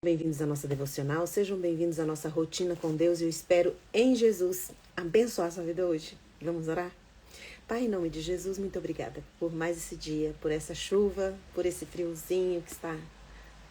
Bem-vindos à nossa devocional, sejam bem-vindos à nossa rotina com Deus e eu espero em Jesus abençoar a sua vida hoje. Vamos orar? Pai, em nome de Jesus, muito obrigada por mais esse dia, por essa chuva, por esse friozinho que está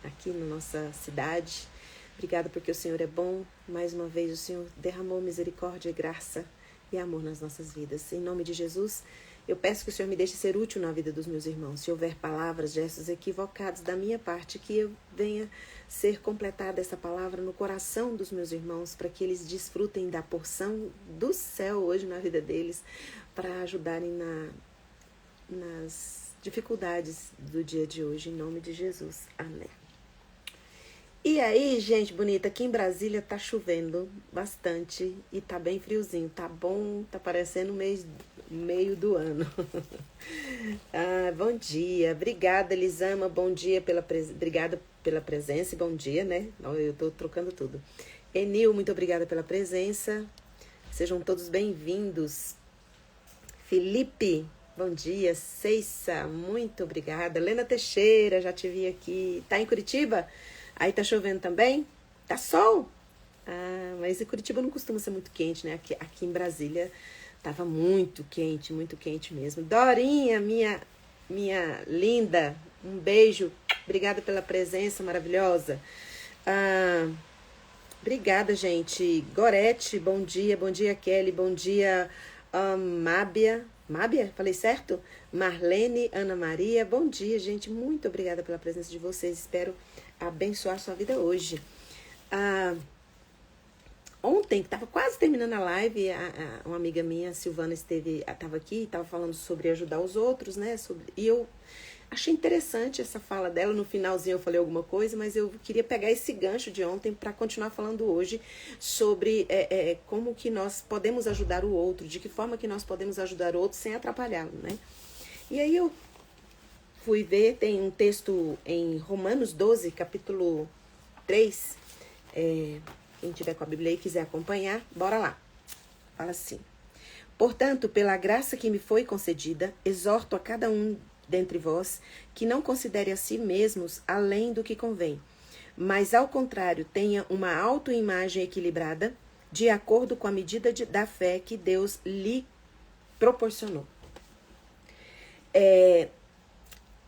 aqui na nossa cidade. Obrigada porque o Senhor é bom. Mais uma vez o Senhor derramou misericórdia, graça e amor nas nossas vidas. Em nome de Jesus, eu peço que o Senhor me deixe ser útil na vida dos meus irmãos. Se houver palavras, gestos equivocados da minha parte, que eu venha ser completada essa palavra no coração dos meus irmãos, para que eles desfrutem da porção do céu hoje na vida deles, para ajudarem nas dificuldades do dia de hoje, em nome de Jesus. Amém. E aí, gente bonita, aqui em Brasília tá chovendo bastante e tá bem friozinho, tá bom, tá parecendo meio do ano. Bom dia, obrigada Elisama, bom dia, obrigada pela presença e bom dia, né? Eu tô trocando tudo. Enil, muito obrigada pela presença, sejam todos bem-vindos. Felipe, bom dia. Ceissa, muito obrigada. Helena Teixeira, já te vi aqui, tá em Curitiba? Aí tá chovendo também? Tá sol? Mas em Curitiba não costuma ser muito quente, né? Aqui em Brasília tava muito quente mesmo. Dorinha, minha linda, um beijo. Obrigada pela presença maravilhosa. Obrigada, gente. Gorete, bom dia. Bom dia, Kelly. Bom dia, Mábia. Mábia? Falei certo? Marlene, Ana Maria. Bom dia, gente. Muito obrigada pela presença de vocês. Espero abençoar sua vida hoje. Ontem, que estava quase terminando a live, uma amiga minha, Silvana, estava aqui e estava falando sobre ajudar os outros, né? E eu achei interessante essa fala dela. No finalzinho eu falei alguma coisa, mas eu queria pegar esse gancho de ontem para continuar falando hoje sobre como que nós podemos ajudar o outro, de que forma que nós podemos ajudar o outro sem atrapalhá-lo, né? E aí eu fui ver, tem um texto em Romanos 12, capítulo 3. Quem tiver com a Bíblia e quiser acompanhar, bora lá. Fala assim: portanto, pela graça que me foi concedida, exorto a cada um dentre vós que não considere a si mesmos além do que convém, mas ao contrário, tenha uma autoimagem equilibrada, de acordo com a medida da fé que Deus lhe proporcionou.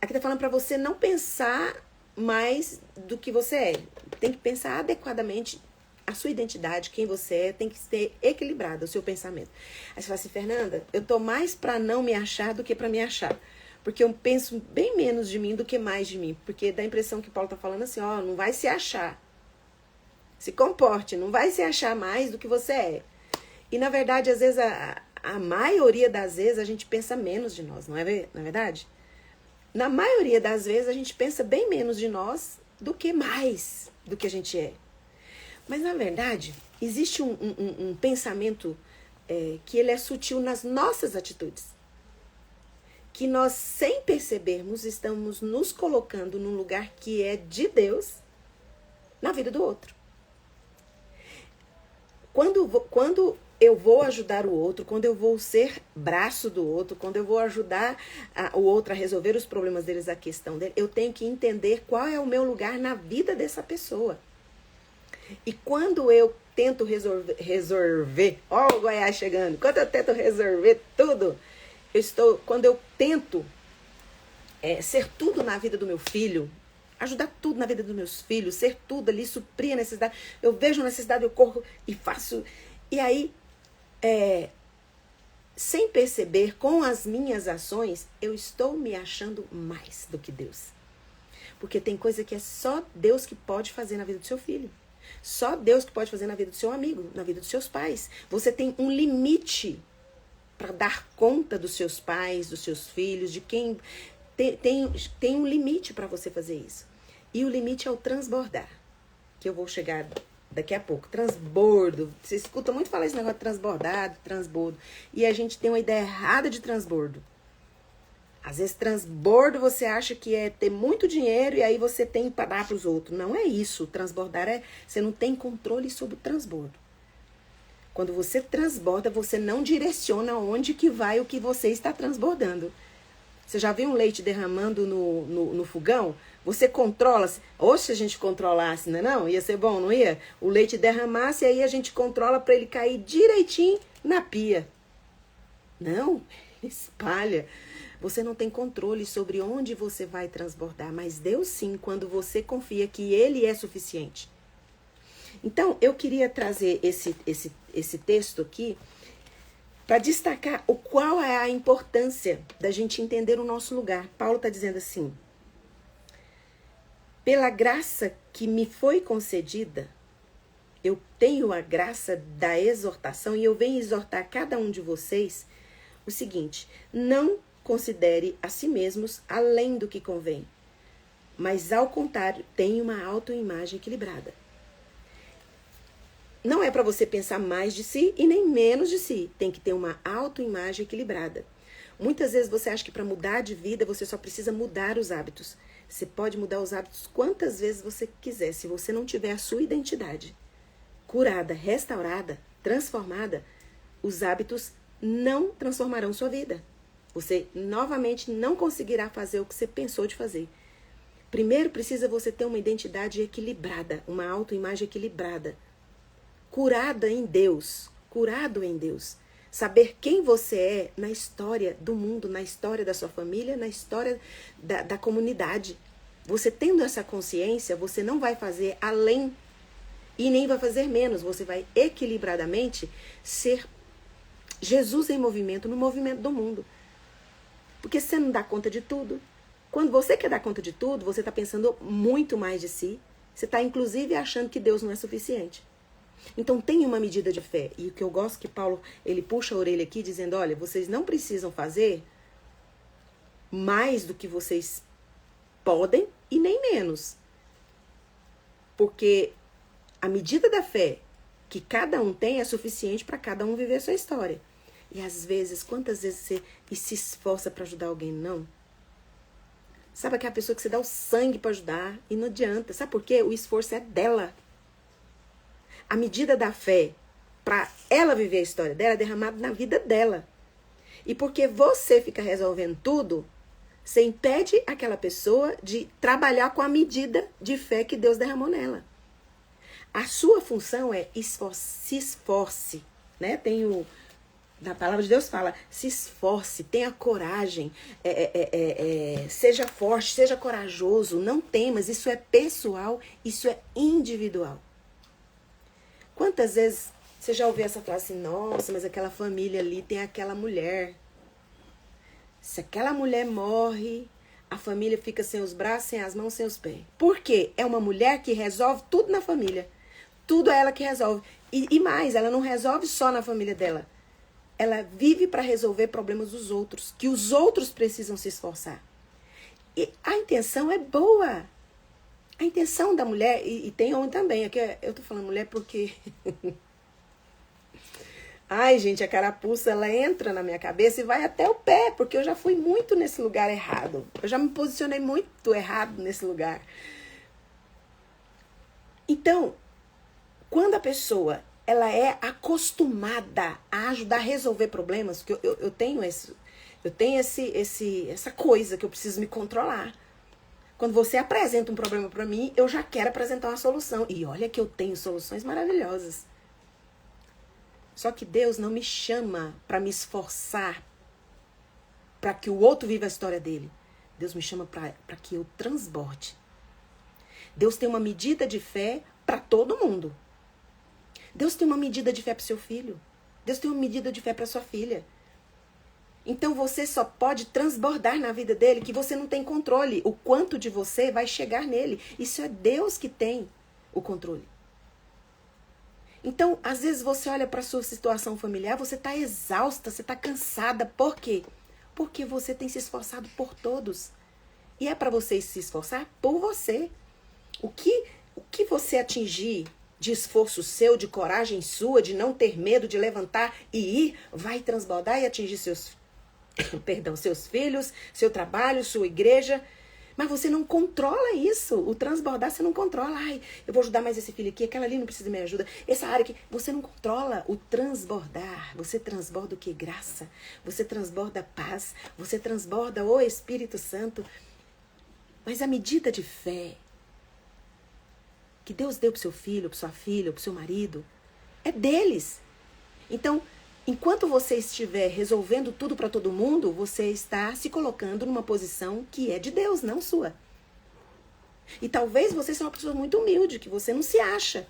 Aqui está falando para você não pensar mais do que você é. Tem que pensar adequadamente a sua identidade, quem você é, tem que ser equilibrado o seu pensamento. Aí você fala assim: Fernanda, eu tô mais para não me achar do que para me achar. Porque eu penso bem menos de mim do que mais de mim. Porque dá a impressão que Paulo tá falando assim, não vai se achar. Se comporte, não vai se achar mais do que você é. E na verdade, às vezes, a maioria das vezes, a gente pensa menos de nós, não é verdade? Na maioria das vezes, a gente pensa bem menos de nós do que mais do que a gente é. Mas, na verdade, existe um pensamento que ele é sutil nas nossas atitudes. Que nós, sem percebermos, estamos nos colocando num lugar que é de Deus na vida do outro. Quando eu vou ajudar o outro, quando eu vou ser braço do outro, quando eu vou ajudar o outro a resolver os problemas deles, a questão dele, eu tenho que entender qual é o meu lugar na vida dessa pessoa. E quando eu tento resolver, ó o Goiás chegando, quando eu tento resolver tudo, quando eu tento ser tudo na vida do meu filho, ajudar tudo na vida dos meus filhos, ser tudo ali, suprir a necessidade, eu vejo a necessidade, eu corro e faço, e aí, sem perceber, com as minhas ações, eu estou me achando mais do que Deus. Porque tem coisa que é só Deus que pode fazer na vida do seu filho. Só Deus que pode fazer na vida do seu amigo, na vida dos seus pais. Você tem um limite para dar conta dos seus pais, dos seus filhos, de quem tem um limite para você fazer isso. E o limite é o transbordar, que eu vou chegar daqui a pouco. Transbordo. Você escuta muito falar esse negócio de transbordado, transbordo. E a gente tem uma ideia errada de transbordo. Às vezes transbordo você acha que é ter muito dinheiro e aí você tem para dar para os outros. Não é isso. Transbordar você não tem controle sobre o transbordo. Quando você transborda, você não direciona onde que vai o que você está transbordando. Você já viu um leite derramando no fogão? Você controla. Ou se a gente controlasse, não? Ia ser bom, não ia? O leite derramasse e aí a gente controla para ele cair direitinho na pia. Não, espalha. Você não tem controle sobre onde você vai transbordar, mas Deus sim, quando você confia que Ele é suficiente. Então, eu queria trazer esse texto aqui para destacar qual é a importância da gente entender o nosso lugar. Paulo está dizendo assim: pela graça que me foi concedida, eu tenho a graça da exortação e eu venho exortar cada um de vocês o seguinte: não considere a si mesmos além do que convém, mas ao contrário, tenha uma autoimagem equilibrada. Não é para você pensar mais de si e nem menos de si. Tem que ter uma autoimagem equilibrada. Muitas vezes você acha que para mudar de vida você só precisa mudar os hábitos. Você pode mudar os hábitos quantas vezes você quiser. Se você não tiver a sua identidade curada, restaurada, transformada, os hábitos não transformarão sua vida. Você novamente não conseguirá fazer o que você pensou de fazer. Primeiro precisa você ter uma identidade equilibrada, uma autoimagem equilibrada. Curada em Deus, curado em Deus. Saber quem você é na história do mundo, na história da sua família, na história da comunidade. Você tendo essa consciência, você não vai fazer além e nem vai fazer menos. Você vai equilibradamente ser Jesus em movimento, no movimento do mundo. Porque você não dá conta de tudo. Quando você quer dar conta de tudo, você está pensando muito mais de si. Você está inclusive achando que Deus não é suficiente. Então tem uma medida de fé. E o que eu gosto que Paulo, ele puxa a orelha aqui dizendo, olha, vocês não precisam fazer mais do que vocês podem e nem menos. Porque a medida da fé que cada um tem é suficiente para cada um viver a sua história. E às vezes, quantas vezes você se esforça para ajudar alguém? Não. Sabe aquela pessoa que você dá o sangue para ajudar e não adianta. Sabe por quê? O esforço é dela. A medida da fé para ela viver a história dela é derramada na vida dela. E porque você fica resolvendo tudo, você impede aquela pessoa de trabalhar com a medida de fé que Deus derramou nela. A sua função é se esforce, né? Na palavra de Deus fala, se esforce, tenha coragem, seja forte, seja corajoso, não temas, isso é pessoal, isso é individual. Quantas vezes você já ouviu essa frase assim, nossa, mas aquela família ali tem aquela mulher. Se aquela mulher morre, a família fica sem os braços, sem as mãos, sem os pés. Por quê? É uma mulher que resolve tudo na família. Tudo é ela que resolve. E mais, ela não resolve só na família dela. Ela vive para resolver problemas dos outros, que os outros precisam se esforçar. E a intenção é boa. A intenção da mulher, e tem homem também, aqui eu tô falando mulher porque... Ai, gente, a carapuça, ela entra na minha cabeça e vai até o pé, porque eu já fui muito nesse lugar errado. Eu já me posicionei muito errado nesse lugar. Então, quando a pessoa, ela é acostumada a ajudar a resolver problemas, que eu tenho essa coisa que eu preciso me controlar. Quando você apresenta um problema para mim, eu já quero apresentar uma solução. E olha que eu tenho soluções maravilhosas. Só que Deus não me chama para me esforçar para que o outro viva a história dele. Deus me chama para que eu transborde. Deus tem uma medida de fé para todo mundo. Deus tem uma medida de fé para o seu filho. Deus tem uma medida de fé para sua filha. Então você só pode transbordar na vida dele que você não tem controle. O quanto de você vai chegar nele. Isso é Deus que tem o controle. Então, às vezes você olha para a sua situação familiar, você está exausta, você está cansada. Por quê? Porque você tem se esforçado por todos. E é para você se esforçar por você. O que você atingir de esforço seu, de coragem sua, de não ter medo, de levantar e ir, vai transbordar e atingir seus filhos, seu trabalho, sua igreja. Mas você não controla isso. O transbordar você não controla. Ai, eu vou ajudar mais esse filho aqui, aquela ali não precisa de minha ajuda. Essa área aqui, você não controla o transbordar. Você transborda o que? Graça. Você transborda paz. Você transborda o Espírito Santo. Mas a medida de fé que Deus deu para o seu filho, para sua filha, para o seu marido, é deles. Então, enquanto você estiver resolvendo tudo para todo mundo, você está se colocando numa posição que é de Deus, não sua. E talvez você seja uma pessoa muito humilde, que você não se acha.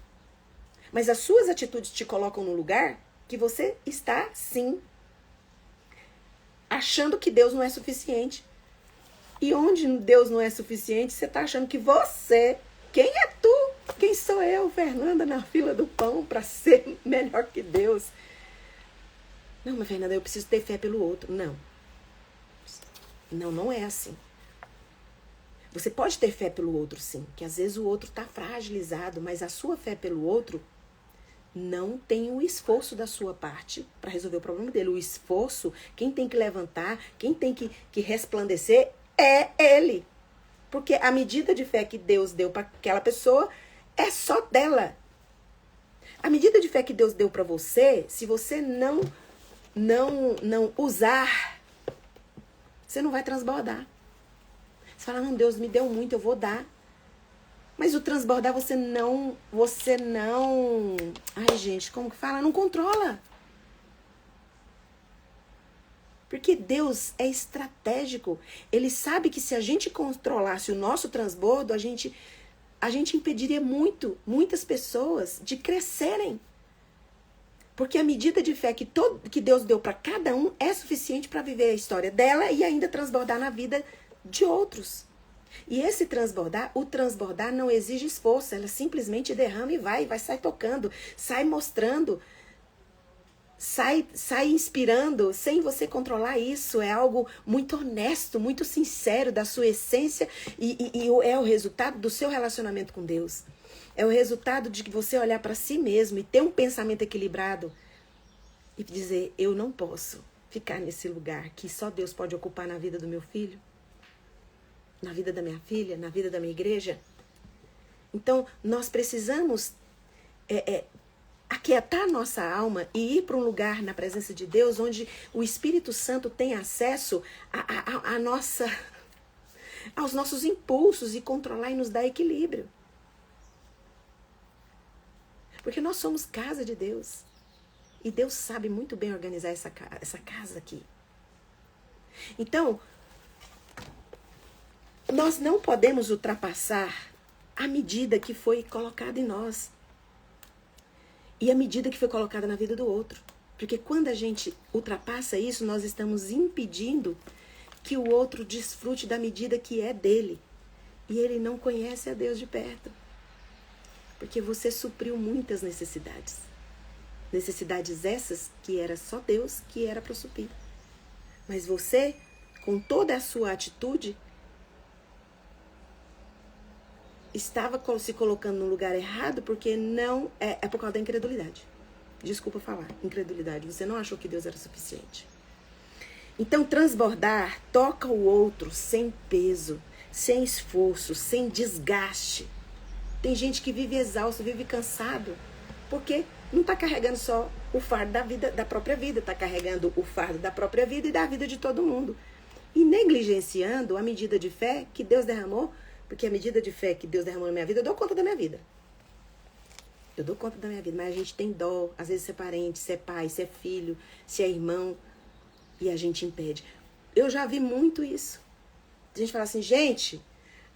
Mas as suas atitudes te colocam no lugar que você está, sim, achando que Deus não é suficiente. E onde Deus não é suficiente, você está achando que você... Quem é tu? Quem sou eu, Fernanda, na fila do pão para ser melhor que Deus? Não, mas Fernanda, eu preciso ter fé pelo outro. Não. Não, não é assim. Você pode ter fé pelo outro, sim. Que às vezes o outro está fragilizado, mas a sua fé pelo outro não tem o esforço da sua parte para resolver o problema dele. O esforço, quem tem que levantar, quem tem que resplandecer é ele. Porque a medida de fé que Deus deu para aquela pessoa é só dela. A medida de fé que Deus deu para você, se você não usar, você não vai transbordar. Você fala, não, Deus me deu muito, eu vou dar. Mas o transbordar você não... Ai, gente, como que fala? Não controla. Porque Deus é estratégico. Ele sabe que se a gente controlasse o nosso transbordo, a gente impediria muitas pessoas de crescerem. Porque a medida de fé que Deus deu para cada um é suficiente para viver a história dela e ainda transbordar na vida de outros. E esse transbordar, o transbordar não exige esforço. Ela simplesmente derrama e vai sair tocando, sai mostrando, sai inspirando, sem você controlar isso. É algo muito honesto, muito sincero da sua essência e é o resultado do seu relacionamento com Deus. É o resultado de você olhar para si mesmo e ter um pensamento equilibrado e dizer, eu não posso ficar nesse lugar que só Deus pode ocupar na vida do meu filho, na vida da minha filha, na vida da minha igreja. Então, nós precisamos aquietar nossa alma e ir para um lugar na presença de Deus onde o Espírito Santo tem acesso aos nossos impulsos e controlar e nos dar equilíbrio. Porque nós somos casa de Deus. E Deus sabe muito bem organizar essa casa aqui. Então, nós não podemos ultrapassar a medida que foi colocada em nós. E a medida que foi colocada na vida do outro. Porque quando a gente ultrapassa isso, nós estamos impedindo que o outro desfrute da medida que é dele. E ele não conhece a Deus de perto. Porque você supriu muitas necessidades. Necessidades essas que era só Deus que era para suprir. Mas você, com toda a sua atitude, estava se colocando no lugar errado porque não é por causa da incredulidade. Desculpa falar, incredulidade. Você não achou que Deus era suficiente. Então, transbordar toca o outro sem peso, sem esforço, sem desgaste. Tem gente que vive exausto, vive cansado, porque não está carregando só o fardo da própria vida, está carregando o fardo da própria vida e da vida de todo mundo. E negligenciando a medida de fé que Deus derramou, porque a medida de fé que Deus derramou na minha vida, eu dou conta da minha vida. Eu dou conta da minha vida, mas a gente tem dó, às vezes se é parente, se é pai, se é filho, se é irmão, e a gente impede. Eu já vi muito isso. A gente fala assim, gente,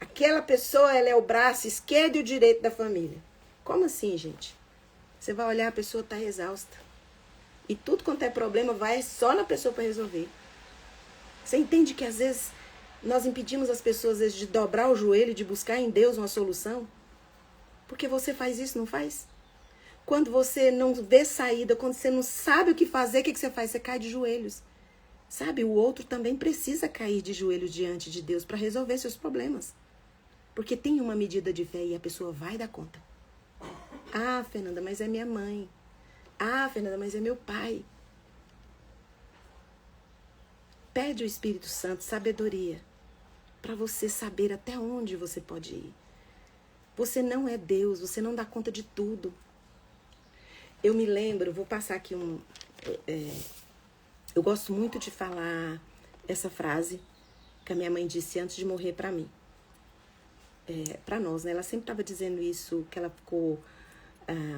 aquela pessoa, ela é o braço esquerdo e o direito da família. Como assim, gente? Você vai olhar, a pessoa está exausta. E tudo quanto é problema vai só na pessoa para resolver. Você entende que às vezes nós impedimos as pessoas às vezes, de dobrar o joelho, de buscar em Deus uma solução? Porque você faz isso, não faz? Quando você não vê saída, quando você não sabe o que fazer, o que você faz? Você cai de joelhos. Sabe, o outro também precisa cair de joelhos diante de Deus para resolver seus problemas. Porque tem uma medida de fé e a pessoa vai dar conta. Ah, Fernanda, mas é minha mãe. Ah, Fernanda, mas é meu pai. Pede ao Espírito Santo sabedoria para você saber até onde você pode ir. Você não é Deus, você não dá conta de tudo. Eu me lembro, vou passar aqui eu gosto muito de falar essa frase que a minha mãe disse antes de morrer para mim. Para nós, né? Ela sempre estava dizendo isso, que ela ficou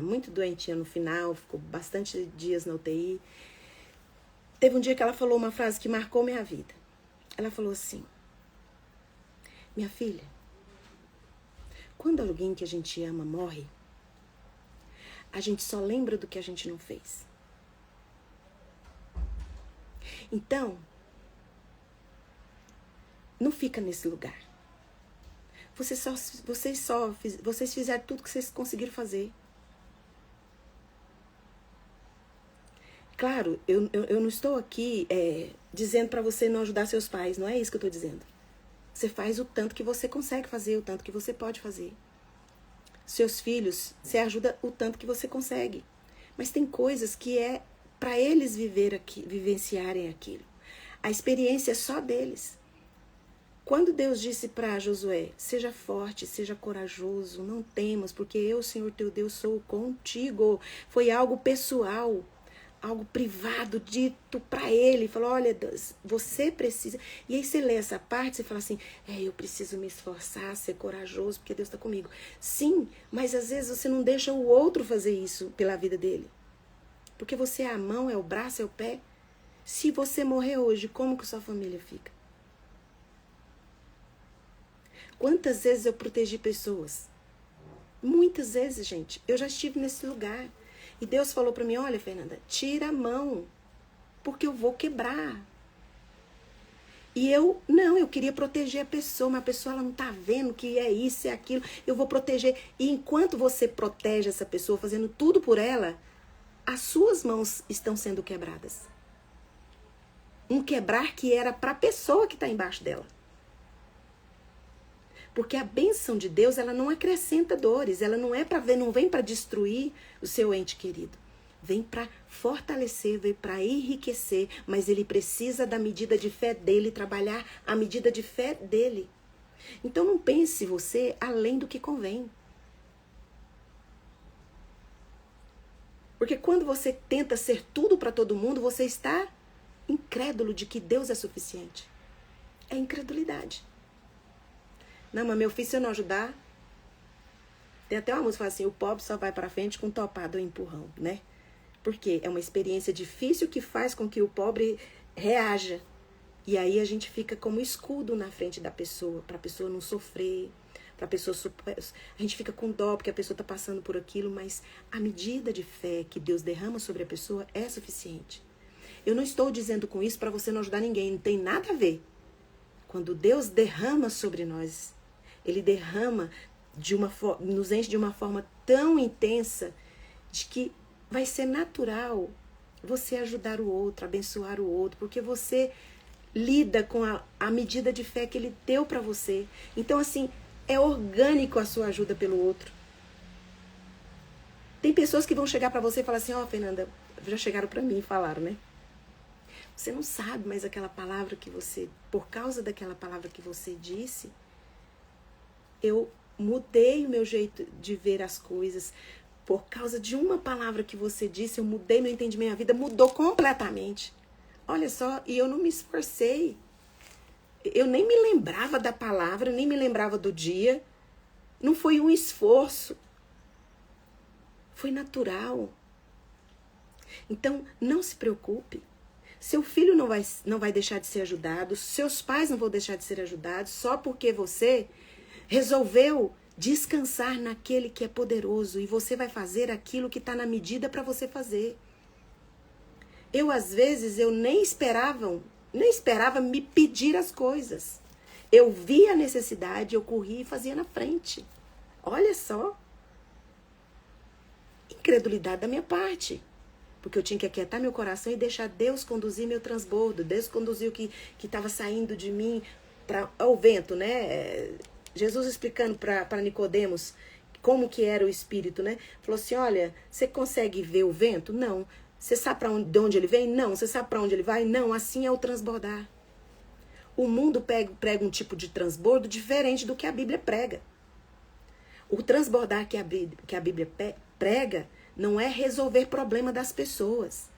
muito doentinha no final, ficou bastante dias na UTI. Teve um dia que ela falou uma frase que marcou minha vida. Ela falou assim: minha filha, quando alguém que a gente ama morre, a gente só lembra do que a gente não fez. Então, não fica nesse lugar. Vocês fizeram tudo que vocês conseguiram fazer. Claro, eu não estou aqui dizendo para você não ajudar seus pais, não é isso que eu estou dizendo. Você faz o tanto que você consegue fazer, o tanto que você pode fazer. Seus filhos, você ajuda o tanto que você consegue. Mas tem coisas que é para eles vivenciarem aquilo. A experiência é só deles. Quando Deus disse para Josué, seja forte, seja corajoso, não temas, porque eu, Senhor teu Deus, sou contigo. Foi algo pessoal, algo privado, dito para ele. Falou, olha, Deus, você precisa... E aí você lê essa parte, você fala assim, eu preciso me esforçar, ser corajoso, porque Deus está comigo. Sim, mas às vezes você não deixa o outro fazer isso pela vida dele. Porque você é a mão, é o braço, é o pé. Se você morrer hoje, como que sua família fica? Quantas vezes eu protegi pessoas? Muitas vezes, gente. Eu já estive nesse lugar. E Deus falou para mim, olha, Fernanda, tira a mão, porque eu vou quebrar. E eu queria proteger a pessoa, mas a pessoa ela não tá vendo que é isso, é aquilo. Eu vou proteger. E enquanto você protege essa pessoa, fazendo tudo por ela, as suas mãos estão sendo quebradas. Um quebrar que era para a pessoa que está embaixo dela. Porque a bênção de Deus, ela não acrescenta dores, ela não vem para destruir o seu ente querido. Vem para fortalecer, vem para enriquecer, mas ele precisa da medida de fé dele, trabalhar a medida de fé dele. Então não pense você além do que convém. Porque quando você tenta ser tudo para todo mundo, você está incrédulo de que Deus é suficiente. É incredulidade. Não, mas meu filho, se eu não ajudar... Tem até uma música que fala assim, o pobre só vai para frente com topado ou empurrão, né? Porque é uma experiência difícil que faz com que o pobre reaja. E aí a gente fica como escudo na frente da pessoa, para a pessoa não sofrer, para a pessoa... A gente fica com dó porque a pessoa está passando por aquilo, mas a medida de fé que Deus derrama sobre a pessoa é suficiente. Eu não estou dizendo com isso para você não ajudar ninguém, não tem nada a ver. Quando Deus derrama sobre nós, Ele derrama, nos enche de uma forma tão intensa, de que vai ser natural você ajudar o outro, abençoar o outro, porque você lida com a medida de fé que Ele deu para você. Então, assim, é orgânico a sua ajuda pelo outro. Tem pessoas que vão chegar para você e falar assim, Fernanda, já chegaram para mim e falaram, né? Você não sabe, mas aquela palavra que você... Por causa daquela palavra que você disse, eu mudei o meu jeito de ver as coisas. Por causa de uma palavra que você disse, eu mudei meu entendimento. Minha vida mudou completamente. Olha só, e eu não me esforcei. Eu nem me lembrava da palavra, nem me lembrava do dia. Não foi um esforço. Foi natural. Então, não se preocupe. Seu filho não vai deixar de ser ajudado, seus pais não vão deixar de ser ajudados, só porque você resolveu descansar naquele que é poderoso e você vai fazer aquilo que está na medida para você fazer. Às vezes, eu nem esperava me pedir as coisas. Eu via a necessidade, eu corria e fazia na frente. Olha só. Incredulidade da minha parte. Porque eu tinha que aquietar meu coração e deixar Deus conduzir meu transbordo. Deus conduzir o que estava saindo de mim para o vento, né? Jesus explicando para Nicodemos como que era o Espírito, né? Falou assim, olha, você consegue ver o vento? Não. Você sabe de onde ele vem? Não. Você sabe para onde ele vai? Não. Assim é o transbordar. O mundo prega um tipo de transbordo diferente do que a Bíblia prega. O transbordar que a Bíblia prega não é resolver problema das pessoas.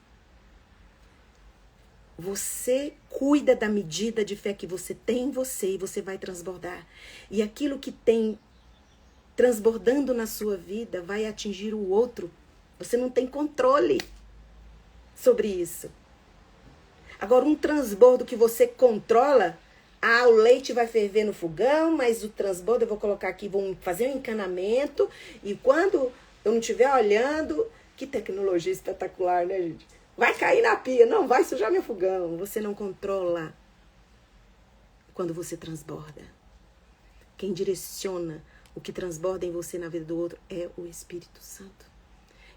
Você cuida da medida de fé que você tem em você e você vai transbordar. E aquilo que tem transbordando na sua vida vai atingir o outro. Você não tem controle sobre isso. Agora, um transbordo que você controla, o leite vai ferver no fogão, mas o transbordo eu vou colocar aqui, vou fazer um encanamento, e quando eu não estiver olhando, que tecnologia espetacular, né, gente? Vai cair na pia, não, vai sujar meu fogão. Você não controla quando você transborda. Quem direciona o que transborda em você na vida do outro é o Espírito Santo.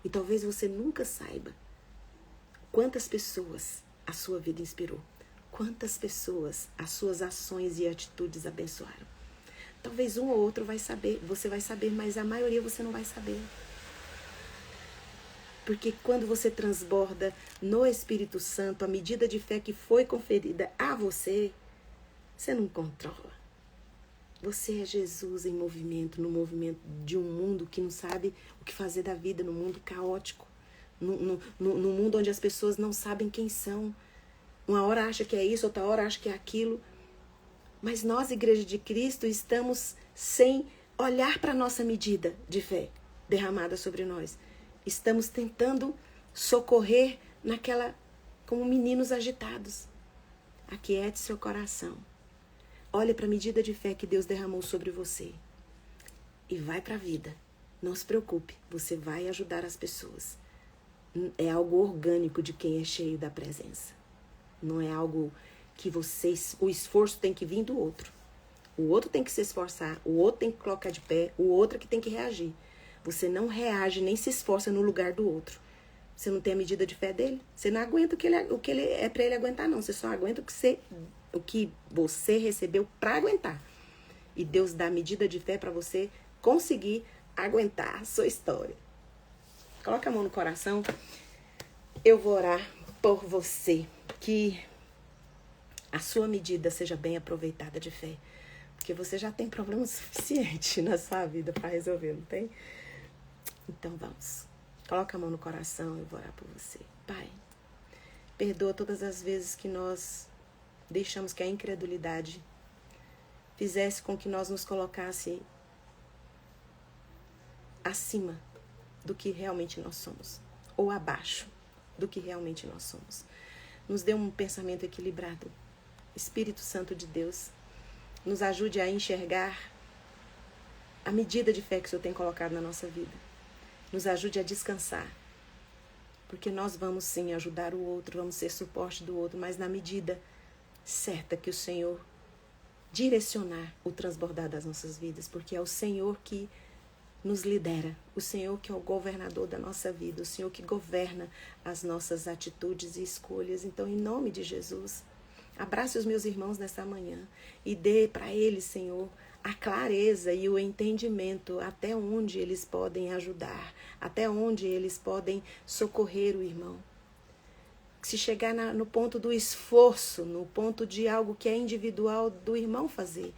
E talvez você nunca saiba quantas pessoas a sua vida inspirou. Quantas pessoas as suas ações e atitudes abençoaram. Talvez um ou outro vai saber, você vai saber, mas a maioria você não vai saber. Porque quando você transborda no Espírito Santo, a medida de fé que foi conferida a você, você não controla. Você é Jesus em movimento, no movimento de um mundo que não sabe o que fazer da vida, no mundo caótico. No mundo onde as pessoas não sabem quem são. Uma hora acha que é isso, outra hora acha que é aquilo. Mas nós, Igreja de Cristo, estamos sem olhar para a nossa medida de fé derramada sobre nós. Estamos tentando socorrer naquela, como meninos agitados. Aquiete seu coração. Olhe para a medida de fé que Deus derramou sobre você. E vai para a vida. Não se preocupe, você vai ajudar as pessoas. É algo orgânico de quem é cheio da presença. Não é algo que o esforço tem que vir do outro. O outro tem que se esforçar, o outro tem que colocar de pé, o outro é que tem que reagir. Você não reage nem se esforça no lugar do outro. Você não tem a medida de fé dele. Você não aguenta o que ele é para ele aguentar, não. Você só aguenta o que você recebeu para aguentar. E Deus dá a medida de fé para você conseguir aguentar a sua história. Coloca a mão no coração. Eu vou orar por você. Que a sua medida seja bem aproveitada de fé. Porque você já tem problema suficiente na sua vida para resolver, não tem? Então vamos. Coloca a mão no coração, eu vou orar por você. Pai, perdoa todas as vezes que nós deixamos que a incredulidade fizesse com que nós nos colocasse acima do que realmente nós somos, ou abaixo do que realmente nós somos. Nos dê um pensamento equilibrado. Espírito Santo de Deus, nos ajude a enxergar a medida de fé que o Senhor tem colocado na nossa vida. Nos ajude a descansar, porque nós vamos sim ajudar o outro, vamos ser suporte do outro, mas na medida certa que o Senhor direcionar o transbordar das nossas vidas, porque é o Senhor que nos lidera, o Senhor que é o governador da nossa vida, o Senhor que governa as nossas atitudes e escolhas. Então, em nome de Jesus, abrace os meus irmãos nessa manhã e dê para eles, Senhor, a clareza e o entendimento até onde eles podem ajudar, até onde eles podem socorrer o irmão. Se chegar no ponto do esforço, no ponto de algo que é individual do irmão fazer,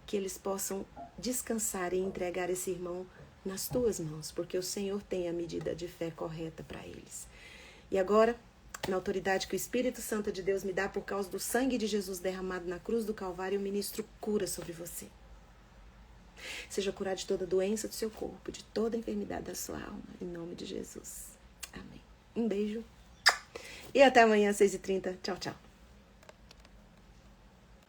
que eles possam descansar e entregar esse irmão nas tuas mãos, porque o Senhor tem a medida de fé correta para eles. E agora, na autoridade que o Espírito Santo de Deus me dá por causa do sangue de Jesus derramado na cruz do Calvário, eu ministro cura sobre você. Seja curado de toda doença do seu corpo, de toda enfermidade da sua alma, em nome de Jesus. Amém. Um beijo. E até amanhã, às 6h30. Tchau, tchau.